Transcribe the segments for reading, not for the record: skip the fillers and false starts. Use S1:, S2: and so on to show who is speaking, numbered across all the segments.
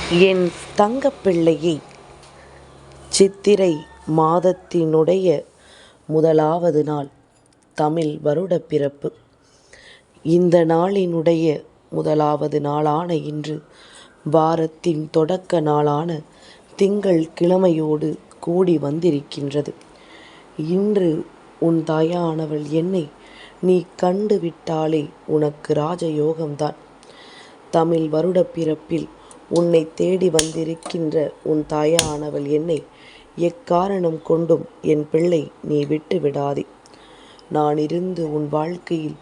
S1: என் தங்கப்பிள்ளையே, சித்திரை மாதத்தினுடைய முதலாவது நாள் தமிழ் வருடப் பிறப்பு. இந்த நாளினுடைய முதலாவது நாளான இன்று வாரத்தின் தொடக்க நாளான திங்கள் கிழமையோடு கூடி வந்திருக்கின்றது. இன்று உன் தாயானவள் என்னை நீ கண்டு விட்டாலே உனக்கு ராஜயோகம்தான். தமிழ் வருடப் பிறப்பில் உன்னை தேடி வந்திருக்கின்ற உன் தாயானவள் என்னை எக்காரணம் கொண்டும் என் பிள்ளை நீ விட்டு விடாதே. நான் இருந்து உன் வாழ்க்கையில்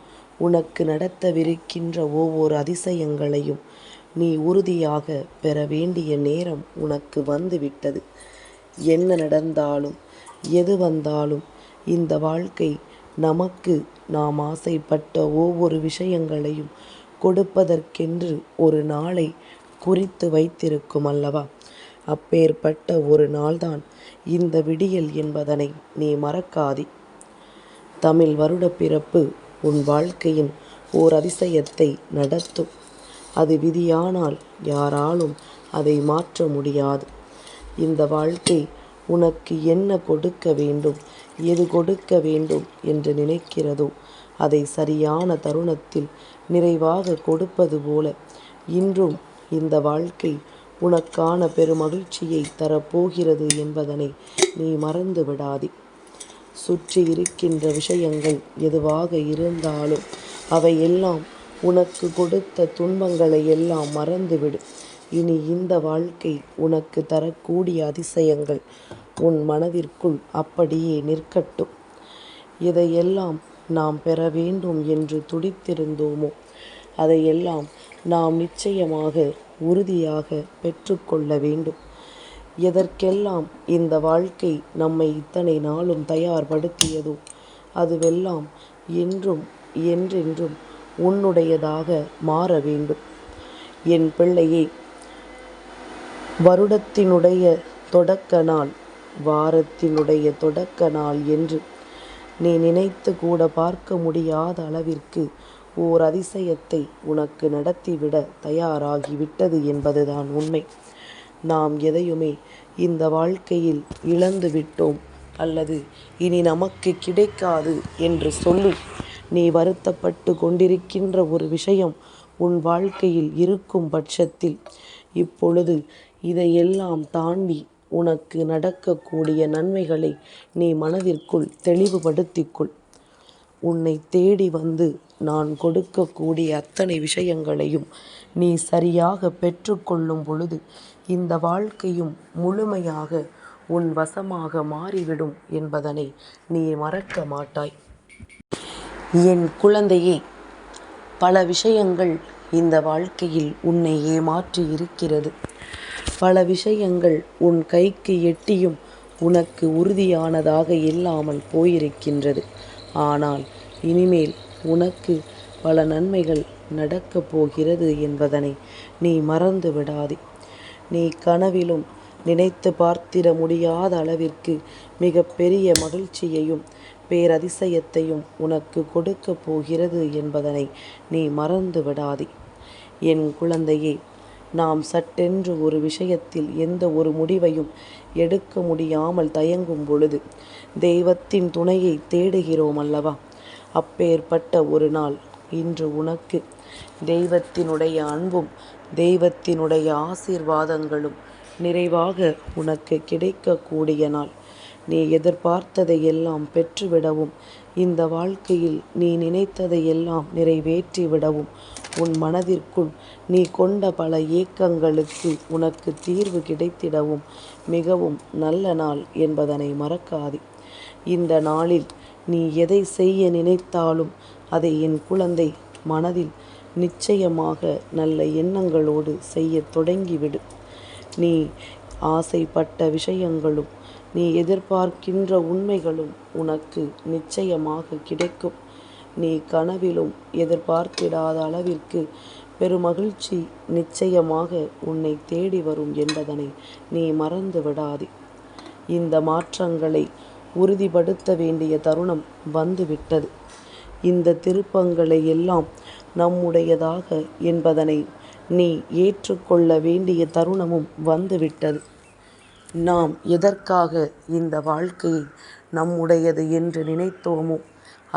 S1: உனக்கு நடத்தவிருக்கின்ற ஒவ்வொரு அதிசயங்களையும் நீ உறுதியாக பெற வேண்டிய நேரம் உனக்கு வந்துவிட்டது. என்ன நடந்தாலும் எது வந்தாலும் இந்த வாழ்க்கை நமக்கு நாம் ஆசைப்பட்ட ஒவ்வொரு விஷயங்களையும் கொடுப்பதற்கென்று ஒரு நாளை குறித்து வைத்திருக்கும் அல்லவா? அப்பேற்பட்ட ஒரு நாள்தான் இந்த விடியல் என்பதனை நீ மறக்காதே. தமிழ் வருட பிறப்பு உன் வாழ்க்கையின் ஓர் அதிசயத்தை நடத்தும். அது விதியானால் யாராலும் அதை மாற்ற முடியாது. இந்த வாழ்க்கை உனக்கு என்ன கொடுக்க வேண்டும், எது கொடுக்க வேண்டும் என்று நினைக்கிறதோ அதை சரியான தருணத்தில் நிறைவாக கொடுப்பது போல இன்றும் இந்த வாழ்க்கை உனக்கான பெருமகிழ்ச்சியை தரப்போகிறது என்பதனை நீ மறந்து விடாதே. சுற்றி இருக்கின்ற விஷயங்கள் எதுவாக இருந்தாலும் அவையெல்லாம் உனக்கு கொடுத்த துன்பங்களை எல்லாம் மறந்துவிடு. இனி இந்த வாழ்க்கை உனக்கு தரக்கூடிய அதிசயங்கள் உன் மனதிற்குள் அப்படியே நிற்கட்டும். இதையெல்லாம் நாம் பெற வேண்டும் என்று துடித்திருந்தோமோ அதையெல்லாம் நாம் நிச்சயமாக உறுதியாக பெற்றுக்கொள்ள வேண்டும். எதற்கெல்லாம் இந்த வாழ்க்கை நம்மை இத்தனை நாளும் தயார்படுத்தியதோ அதுவெல்லாம் என்றும் என்றென்றும் உன்னுடையதாக மாற வேண்டும். என் பிள்ளையே, வருடத்தினுடைய தொடக்க நாள், வாரத்தினுடைய தொடக்க நாள் என்று நீ நினைத்து கூட பார்க்க முடியாத அளவிற்கு ஓர் அதிசயத்தை உனக்கு நடத்திவிட தயாராகிவிட்டது என்பதுதான் உண்மை. நாம் எதையுமே இந்த வாழ்க்கையில் இழந்து விட்டோம் அல்லது இனி நமக்கு கிடைக்காது என்று சொல்லி நீ வருத்தப்பட்டு கொண்டிருக்கின்ற ஒரு விஷயம் உன் வாழ்க்கையில் இருக்கும் பட்சத்தில் இப்பொழுது இதையெல்லாம் தாண்டி உனக்கு நடக்கக்கூடிய நன்மைகளை நீ மனதிற்குள் தெளிவுபடுத்திக்கொள். உன்னை தேடி வந்து நான் கொடுக்கக்கூடிய அத்தனை விஷயங்களையும் நீ சரியாக பெற்றுக்கொள்ளும் பொழுது இந்த வாழ்க்கையும் முழுமையாக உன் வசமாக மாறிவிடும் என்பதனை நீ மறக்க மாட்டாய். என் குழந்தையே, பல விஷயங்கள் இந்த வாழ்க்கையில் உன்னை ஏமாற்றி இருக்கிறது. பல விஷயங்கள் உன் கைக்கு எட்டியும் உனக்கு உறுதியானதாக இல்லாமல் போயிருக்கின்றது. ஆனால் இனிமேல் உனக்கு பல நன்மைகள் நடக்கப் போகிறது என்பதனை நீ மறந்து விடாதே. நீ கனவிலும் நினைத்து பார்த்திட முடியாத அளவிற்கு மிக பெரிய மகிழ்ச்சியையும் பேரதிசயத்தையும் உனக்கு கொடுக்கப் போகிறது என்பதனை நீ மறந்து விடாதே. என் குழந்தையே, நாம் சட்டென்று ஒரு விஷயத்தில் எந்த ஒரு முடிவையும் எடுக்க முடியாமல் தயங்கும் பொழுது தெய்வத்தின் துணையை தேடுகிறோம் அல்லவா? அப்பேற்பட்ட ஒரு நாள் இன்று உனக்கு தெய்வத்தினுடைய அன்பும் தெய்வத்தினுடைய ஆசீர்வாதங்களும் நிறைவாக உனக்கு கிடைக்கக்கூடிய நாள். நீ எதிர்பார்த்ததை எல்லாம் பெற்றுவிடவும் இந்த வாழ்க்கையில் நீ நினைத்ததை எல்லாம் நிறைவேற்றிவிடவும் உன் மனதிற்குள் நீ கொண்ட பல ஏக்கங்களுக்கு உனக்கு தீர்வு கிடைத்திடவும் மிகவும் நல்ல நாள் என்பதனை மறக்காதே. இந்த நாளில் நீ எதை செய்ய நினைத்தாலும் அதை என் குழந்தை மனதில் நிச்சயமாக நல்ல எண்ணங்களோடு செய்ய தொடங்கிவிடு. நீ ஆசைப்பட்ட விஷயங்களும் நீ எதிர்பார்க்கின்ற உண்மைகளும் உனக்கு நிச்சயமாக கிடைக்கும். நீ கனவிலும் எதிர்பார்த்திடாத அளவிற்கு பெருமகிழ்ச்சி நிச்சயமாக உன்னை தேடி வரும் என்பதனை நீ மறந்து விடாதே. இந்த மாற்றங்களை உறுதிப்படுத்த வேண்டிய தருணம் வந்துவிட்டது. இந்த திருப்பங்களை எல்லாம் நம்முடையதாக என்பதனை நீ ஏற்றுக்கொள்ள வேண்டிய தருணமும் வந்துவிட்டது. நாம் எதற்காக இந்த வாழ்க்கையை நம்முடையது என்று நினைத்தோமோ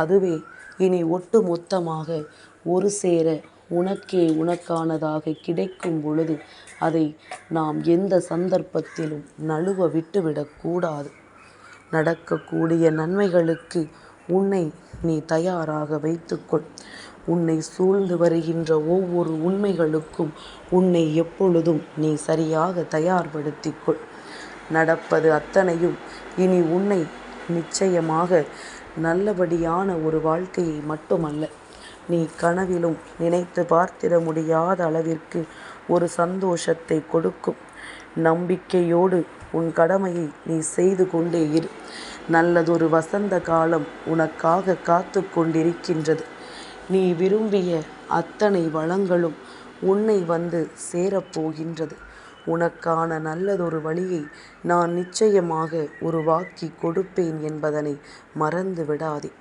S1: அதுவே இனி ஒட்டு மொத்தமாக ஒரு சேர உனக்கே உனக்கானதாக கிடைக்கும் பொழுது அதை நாம் எந்த சந்தர்ப்பத்திலும் நழுவ விட்டுவிடக்கூடாது. நடக்கக்கூடிய நன்மைகளுக்கு உன்னை நீ தயாராக வைத்துக்கொள். உன்னை சூழ்ந்து வருகின்ற ஒவ்வொரு உண்மைகளுக்கும் உன்னை எப்பொழுதும் நீ சரியாக தயார்படுத்திக்கொள். நடப்பது அத்தனையும் இனி உன்னை நிச்சயமாக நல்லபடியான ஒரு வாழ்க்கையை மட்டுமல்ல, நீ கனவிலும் நினைத்து பார்த்திட முடியாத அளவிற்கு ஒரு சந்தோஷத்தை கொடுக்கும். நம்பிக்கையோடு உன் கடமையை நீ செய்து கொண்டே இரு. நல்லதொரு வசந்த காலம் உனக்காக காத்து கொண்டிருக்கின்றது. நீ விரும்பிய அத்தனை வளங்களும் உன்னை வந்து சேரப்போகின்றது. உனக்கான நல்லதொரு வழியை நான் நிச்சயமாக உருவாக்கி கொடுப்பேன் என்பதனை மறந்து விடாதே.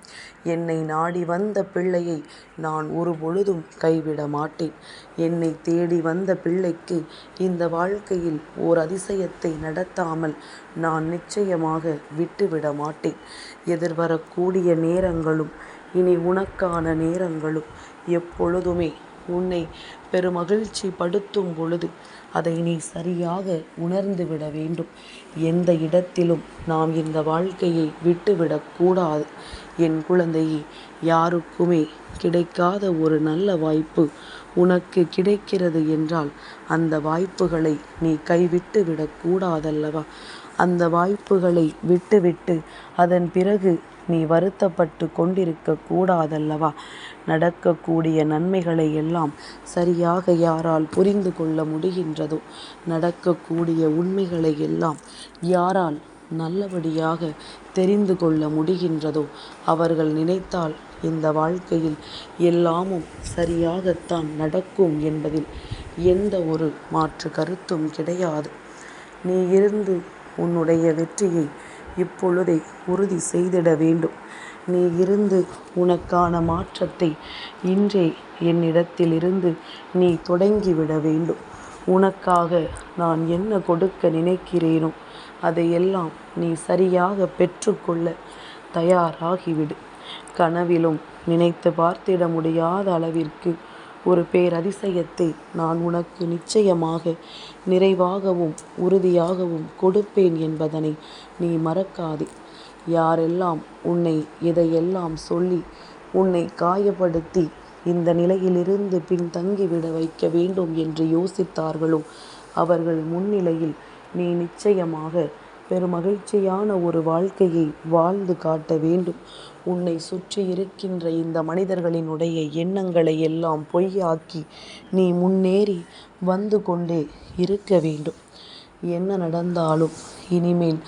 S1: என்னை நாடி வந்த பிள்ளையை நான் ஒருபொழுதும் கைவிட மாட்டேன். என்னை தேடி வந்த பிள்ளைக்கு இந்த வாழ்க்கையில் ஓர் அதிசயத்தை நடத்தாமல் நான் நிச்சயமாக விட்டுவிட மாட்டேன். எதிர்வரக்கூடிய நேரங்களும் இனி உனக்கான நேரங்களும் எப்பொழுதுமே உன்னை பெருமகிழ்ச்சி படுத்தும் பொழுது அதை நீ சரியாக உணர்ந்து விட வேண்டும். எந்த இடத்திலும் நாம் இந்த வாழ்க்கையை விட்டுவிடக்கூடாது. என் குழந்தையே, யாருக்குமே கிடைக்காத ஒரு நல்ல வாய்ப்பு உனக்கு கிடைக்கிறது என்றால் அந்த வாய்ப்புகளை நீ கைவிட்டு விடக்கூடாதல்லவா? அந்த வாய்ப்புகளை விட்டுவிட்டு அதன் பிறகு நீ வருத்தப்பட்டு கொண்டிருக்க கூடாதல்லவா? நடக்கக்கூடிய நன்மைகளை எல்லாம் சரியாக யாரால் புரிந்து கொள்ள முடிகின்றதோ, நடக்கக்கூடிய உண்மைகளை எல்லாம் யாரால் நல்லபடியாக தெரிந்து கொள்ள முடிகின்றதோ அவர்கள் நினைத்தால் இந்த வாழ்க்கையில் எல்லாமும் சரியாகத்தான் நடக்கும் என்பதில் எந்த ஒரு மாற்று கருத்தும் கிடையாது. நீ இருந்து உன்னுடைய வெற்றியை இப்பொழுதே உறுதி செய்திட வேண்டும். நீ இருந்து உனக்கான மாற்றத்தை இன்றே என்னிடத்திலிருந்து நீ தொடங்கிவிட வேண்டும். உனக்காக நான் என்ன கொடுக்க நினைக்கிறேனோ அதையெல்லாம் நீ சரியாக பெற்றுக்கொள்ள தயாராகிவிடு. கனவிலும் நினைத்து பார்த்திட முடியாத அளவிற்கு ஒரு பேரதிசயத்தை நான் உனக்கு நிச்சயமாக நிறைவாகவும் உறுதியாகவும் கொடுப்பேன் என்பதனை நீ மறக்காதே. யாரெல்லாம் உன்னை இதையெல்லாம் சொல்லி உன்னை காயப்படுத்தி இந்த நிலையிலிருந்து பின்தங்கிவிட வைக்க வேண்டும் என்று யோசித்தார்களோ அவர்கள் முன்னிலையில் நீ நிச்சயமாக பெருமகிழ்ச்சியான ஒரு வாழ்க்கையை வாழ்ந்து காட்ட வேண்டும். உன்னை சுற்றி இருக்கின்ற இந்த மனிதர்களினுடைய எண்ணங்களை எல்லாம் பொய்யாக்கி நீ முன்னேறி வந்து கொண்டே இருக்க வேண்டும். என்ன நடந்தாலும் இனிமேல்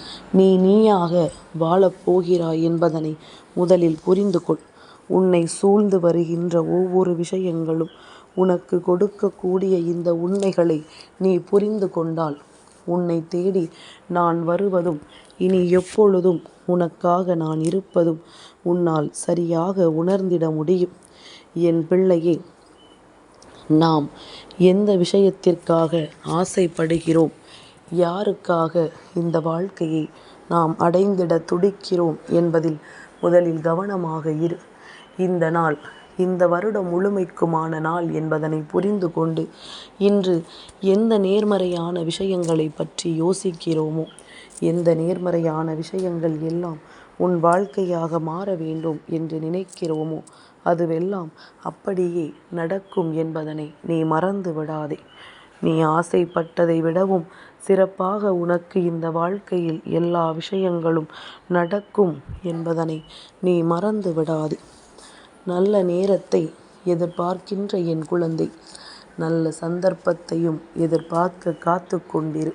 S1: நீயாக வாழப்போகிறாய் என்பதனை முதலில் புரிந்து கொள். உன்னை சூழ்ந்து வருகின்ற ஒவ்வொரு விஷயங்களும் உனக்கு கொடுக்கக்கூடிய இந்த உண்மைகளை நீ புரிந்து கொண்டால் உன்னை தேடி நான் வருவதும் இனி எப்பொழுதும் உனக்காக நான் இருப்பதும் உன்னால் சரியாக உணர்ந்திட முடியும். என் பிள்ளையே, நாம் எந்த விஷயத்திற்காக ஆசைப்படுகிறோம், யாருக்காக இந்த வாழ்க்கையை நாம் அடைந்திட துடிக்கிறோம் என்பதில் முதலில் கவனமாக இரு. இந்த நாள் இந்த வருடம் முழுமைக்குமான நாள் என்பதனை புரிந்து கொண்டு இன்று எந்த நேர்மறையான விஷயங்களை பற்றி யோசிக்கிறோமோ, எந்த நேர்மறையான விஷயங்கள் எல்லாம் உன் வாழ்க்கையாக மாற வேண்டும் என்று நினைக்கிறோமோ அதுவெல்லாம் அப்படியே நடக்கும் என்பதனை நீ மறந்து விடாதே. நீ ஆசைப்பட்டதை விடவும் சிறப்பாக உனக்கு இந்த வாழ்க்கையில் எல்லா விஷயங்களும் நடக்கும் என்பதனை நீ மறந்து விடாதே. நல்ல நேரத்தை எதிர்பார்க்கின்ற என் குழந்தை, நல்ல சந்தர்ப்பத்தையும் எதிர்பார்க்க காத்து கொண்டிரு.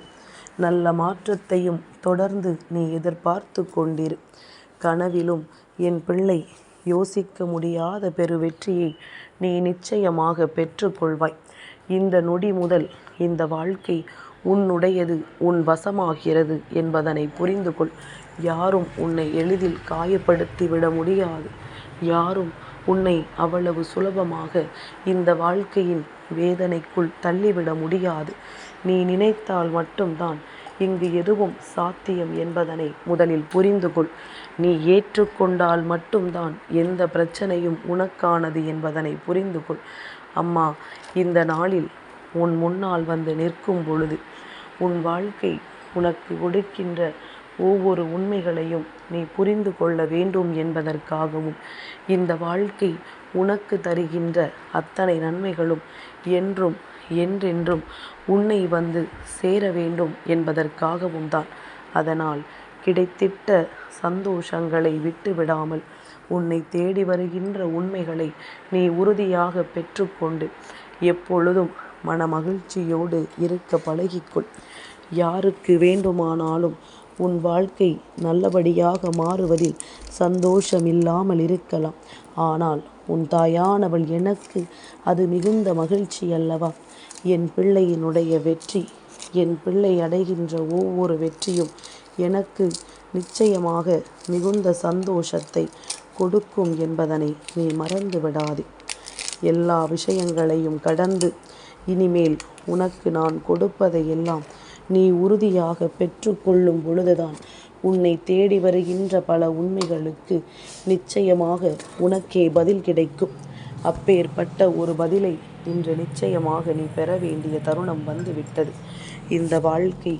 S1: நல்ல மாற்றத்தையும் தொடர்ந்து நீ எதிர்பார்த்து கொண்டிரு. கனவிலும் என் பிள்ளை யோசிக்க முடியாத பெரு வெற்றியை நீ நிச்சயமாக பெற்றுக்கொள்வாய். இந்த நொடி முதல் இந்த வாழ்க்கை உன்னுடையது, உன் வசமாகிறது என்பதனை புரிந்து கொள். யாரும் உன்னை எளிதில் காயப்படுத்தி விட முடியாது. யாரும் உன்னை அவ்வளவு சுலபமாக இந்த வாழ்க்கையின் வேதனைக்குள் தள்ளிவிட முடியாது. நீ நினைத்தால் மட்டும்தான் இங்கு எதுவும் சாத்தியம் என்பதனை முதலில் புரிந்து கொள். நீ ஏற்றுக்கொண்டால் மட்டும்தான் எந்த பிரச்சனையும் உனக்கானது என்பதனை புரிந்து கொள். அம்மா இந்த நாளில் உன் முன்னால் வந்து நிற்கும் பொழுது உன் வாழ்க்கை உனக்கு கொடுக்கின்ற ஒவ்வொரு உண்மைகளையும் நீ புரிந்து கொள்ள வேண்டும் என்பதற்காகவும், இந்த வாழ்க்கை உனக்கு தருகின்ற அத்தனை நன்மைகளும் என்றும் என்றென்றும் உன்னை வந்து சேர வேண்டும் என்பதற்காகவும் தான். அதனால் கிடைத்திட்ட சந்தோஷங்களை விட்டு விடாமல் உன்னை தேடி வருகின்ற உண்மைகளை நீ உறுதியாக பெற்றுக்கொண்டு எப்பொழுதும் மனமகிழ்ச்சியோடு இருக்க பழகிக்கொள். யாருக்கு வேண்டுமானாலும் உன் வாழ்க்கை நல்லபடியாக மாறுவதில் சந்தோஷமில்லாமல் இருக்கலாம். ஆனால் உன் தாயானவள் எனக்கு அது மிகுந்த மகிழ்ச்சி அல்லவா? என் பிள்ளையினுடைய வெற்றி, என் பிள்ளை அடைகின்ற ஒவ்வொரு வெற்றியும் எனக்கு நிச்சயமாக மிகுந்த சந்தோஷத்தை கொடுக்கும் என்பதனை நீ மறந்து விடாதே. எல்லா விஷயங்களையும் கடந்து இனிமேல் உனக்கு நான் கொடுப்பதையெல்லாம் நீ உறுதியாக பெற்றுக்கொள்ளும் பொழுதுதான் உன்னை தேடி வருகின்ற பல உண்மைகளுக்கு நிச்சயமாக உனக்கே பதில் கிடைக்கும். அப்பேற்பட்ட ஒரு பதிலை இன்று நிச்சயமாக நீ பெற வேண்டிய தருணம் வந்துவிட்டது. இந்த வாழ்க்கை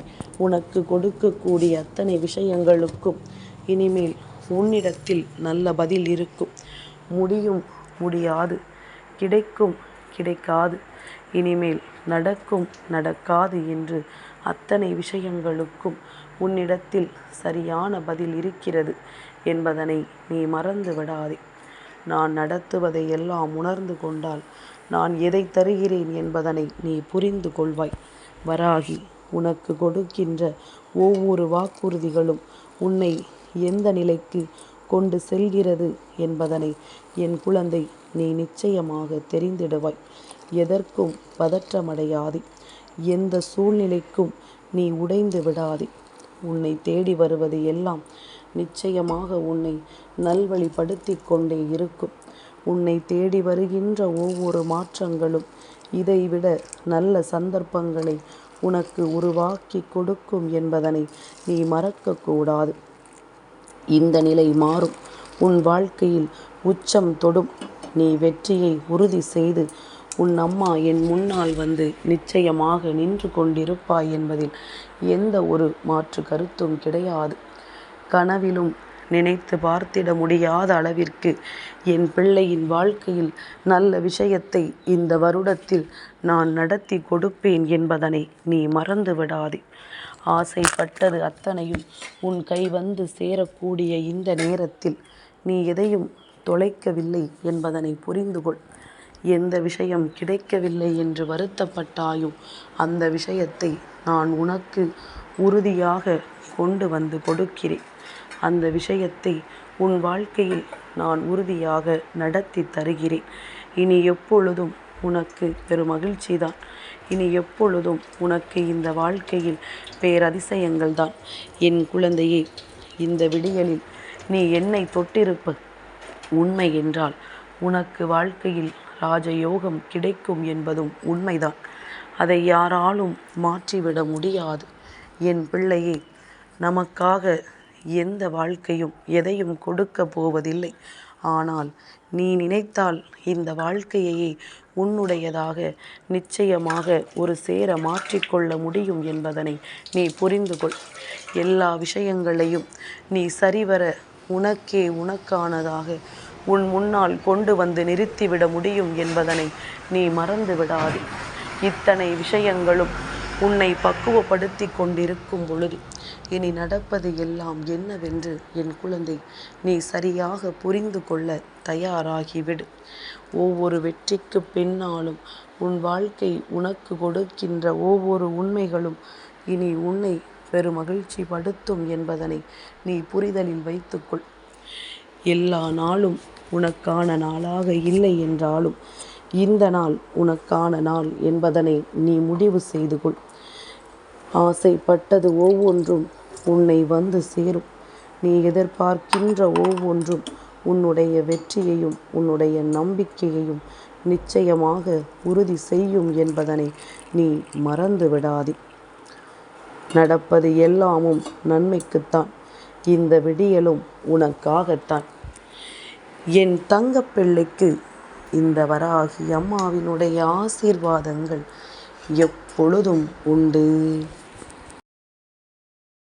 S1: உனக்கு கொடுக்கக்கூடிய அத்தனை விஷயங்களுக்கும் இனிமேல் உன்னிடத்தில் நல்ல பதில் இருக்கும். முடியும், முடியாது, கிடைக்கும், கிடைக்காது, இனிமேல் நடக்கும், நடக்காது என்று அத்தனை விஷயங்களுக்கும் உன்னிடத்தில் சரியான பதில் இருக்கிறது என்பதனை நீ மறந்து விடாதே. நான் நடத்துவதை எல்லாம் உணர்ந்து கொண்டால் நான் எதை தருகிறேன் என்பதனை நீ புரிந்து கொள்வாய். வராகி உனக்கு கொடுக்கின்ற ஒவ்வொரு வாக்குறுதிகளும் உன்னை எந்த நிலைக்கு கொண்டு செல்கிறது என்பதனை என் குழந்தை நீ நிச்சயமாக தெரிந்திடுவாய். எதற்கும் பதற்றமடையாதே. எந்த சூழ்நிலைக்கும் நீ உடைந்து விடாதே. உன்னை தேடி வருவது எல்லாம் நிச்சயமாக உன்னை நல்வழிப்படுத்தி கொண்டே இருக்கும். உன்னை தேடி வருகின்ற ஒவ்வொரு மாற்றங்களும் இதைவிட நல்ல சந்தர்ப்பங்களை உனக்கு உருவாக்கி கொடுக்கும் என்பதனை நீ மறக்கக்கூடாது. இந்த நிலை மாறும். உன் வாழ்க்கையில் உச்சம் தொடும். நீ வெற்றியை உறுதி செய்து உன் அம்மா என் முன்னால் வந்து நிச்சயமாக நின்று கொண்டிருப்பாய் என்பதில் எந்த ஒரு மாற்று கருத்தும் கிடையாது. கனவிலும் நினைத்து பார்த்திட முடியாத அளவிற்கு என் பிள்ளையின் வாழ்க்கையில் நல்ல விஷயத்தை இந்த வருடத்தில் நான் நடத்தி கொடுப்பேன் என்பதனை நீ மறந்து விடாதே. ஆசைப்பட்டது அத்தனையும் உன் கை வந்து சேரக்கூடிய இந்த நேரத்தில் நீ எதையும் தொலைக்கவில்லை என்பதனை புரிந்து கொள். எந்த விஷயம் கிடைக்கவில்லை என்று வருத்தப்பட்டாயோ அந்த விஷயத்தை நான் உனக்கு உறுதியாக கொண்டு வந்து கொடுக்கிறேன். அந்த விஷயத்தை உன் வாழ்க்கையில் நான் உறுதியாக நடத்தி தருகிறேன். இனி எப்பொழுதும் உனக்கு பெருமகிழ்ச்சி தான். இனி எப்பொழுதும் உனக்கு இந்த வாழ்க்கையில் பேரதிசயங்கள் தான். என் குழந்தையே, இந்த விடியலில் நீ என்னை தொட்டிருப்ப உண்மை என்றால் உனக்கு வாழ்க்கையில் ராஜயோகம் கிடைக்கும் என்பதும் உண்மைதான். அதை யாராலும் மாற்றிவிட முடியாது. என் பிள்ளையே, நமக்காக எந்த வாழ்க்கையும் எதையும் கொடுக்க போவதில்லை. ஆனால் நீ நினைத்தால் இந்த வாழ்க்கையையே உன்னுடையதாக நிச்சயமாக ஒரு சேர மாற்றிக்கொள்ள முடியும் என்பதனை நீ புரிந்து கொள். எல்லா விஷயங்களையும் நீ சரிவர உனக்கே உனக்கானதாக உன் முன்னால் கொண்டு வந்து நிறுத்திவிட முடியும் என்பதனை நீ மறந்து விடாதே. இத்தனை விஷயங்களும் உன்னை பக்குவப்படுத்தி கொண்டிருக்கும் பொழுது இனி நடப்பது எல்லாம் என்னவென்று என் குழந்தை நீ சரியாக புரிந்து கொள்ள தயாராகிவிடு. ஒவ்வொரு வெற்றிக்கு பின்னாலும் உன் வாழ்க்கை உனக்கு கொடுக்கின்ற ஒவ்வொரு உண்மைகளும் இனி உன்னை பெருமகிழ்ச்சி படுத்தும் என்பதனை நீ புரிதலில் வைத்துக்கொள். எல்லா நாளும் உனக்கான நாளாக இல்லை என்றாலும் இந்த நாள் உனக்கான நாள் என்பதனை நீ முடிவு செய்து கொள். ஆசைப்பட்டது ஒவ்வொன்றும் உன்னை வந்து சேரும். நீ எதிர்பார்க்கின்ற ஒவ்வொன்றும் உன்னுடைய வெற்றியையும் உன்னுடைய நம்பிக்கையையும் நிச்சயமாக உறுதி செய்யும் என்பதனை நீ மறந்து விடாதே. நடப்பது எல்லாமும் நன்மைக்குத்தான். இந்த விடியலும் உனக்காகத்தான். என் தங்கப்பிள்ளைக்கு இந்த வராகி அம்மாவினுடைய ஆசீர்வாதங்கள் எப்பொழுதும் உண்டு.